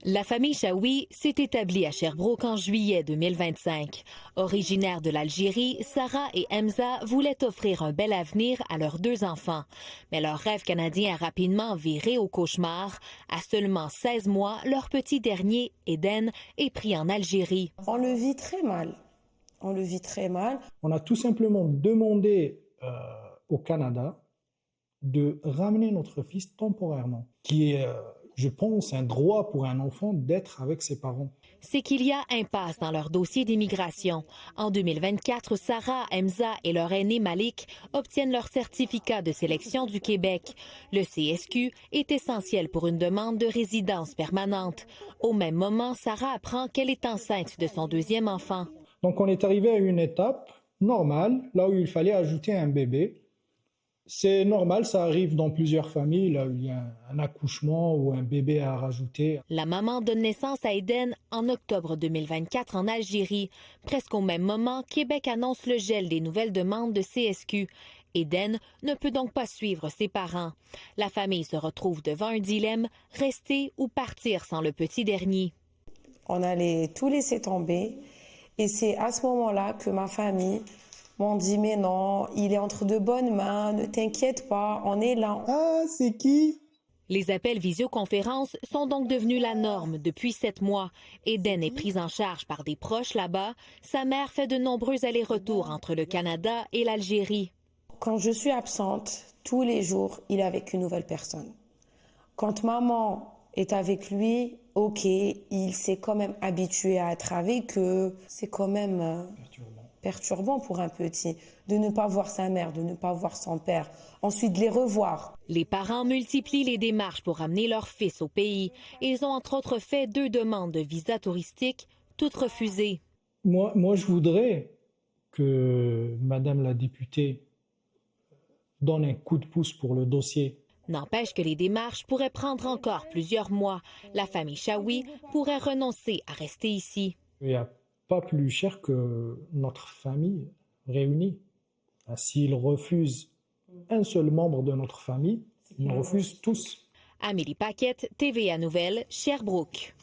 La famille Chaoui s'est établie à Sherbrooke en juillet 2025. Originaires de l'Algérie, Sarah et Hamza voulaient offrir un bel avenir à leurs 2 enfants. Mais leur rêve canadien a rapidement viré au cauchemar. À seulement 16 mois, leur petit dernier, Eden, est pris en Algérie. On le vit très mal. On le vit très mal. On a tout simplement demandé au Canada de ramener notre fils temporairement, qui est, je pense, un droit pour un enfant d'être avec ses parents. C'est qu'il y a impasse dans leur dossier d'immigration. En 2024, Sarah, Hamza et leur aîné Malik obtiennent leur certificat de sélection du Québec. Le CSQ est essentiel pour une demande de résidence permanente. Au même moment, Sarah apprend qu'elle est enceinte de son 2e enfant. Donc on est arrivé à une étape normale, là où il fallait ajouter un bébé. C'est normal, ça arrive dans plusieurs familles, là où il y a un accouchement ou un bébé à rajouter. La maman donne naissance à Eden en octobre 2024 en Algérie. Presque au même moment, Québec annonce le gel des nouvelles demandes de CSQ. Eden ne peut donc pas suivre ses parents. La famille se retrouve devant un dilemme, rester ou partir sans le petit dernier. On allait tout laisser tomber. Et c'est à ce moment-là que ma famille m'ont dit « Mais non, il est entre de bonnes mains, ne t'inquiète pas, on est là. » Ah, c'est qui? Les appels visioconférences sont donc devenus la norme depuis 7 mois. Eden est prise en charge par des proches là-bas. Sa mère fait de nombreux allers-retours entre le Canada et l'Algérie. Quand je suis absente, tous les jours, il est avec une nouvelle personne. Quand maman est avec lui, ok, il s'est quand même habitué à être avec eux. C'est quand même perturbant pour un petit de ne pas voir sa mère, de ne pas voir son père, ensuite de les revoir. Les parents multiplient les démarches pour amener leur fils au pays. Ils ont entre autres fait 2 demandes de visa touristique, toutes refusées. Moi, je voudrais que Madame la députée donne un coup de pouce pour le dossier. N'empêche que les démarches pourraient prendre encore plusieurs mois. La famille Chaoui pourrait renoncer à rester ici. Il n'y a pas plus cher que notre famille réunie. S'ils refusent un seul membre de notre famille, ils nous refusent tous. Amélie Paquette, TVA Nouvelles, Sherbrooke.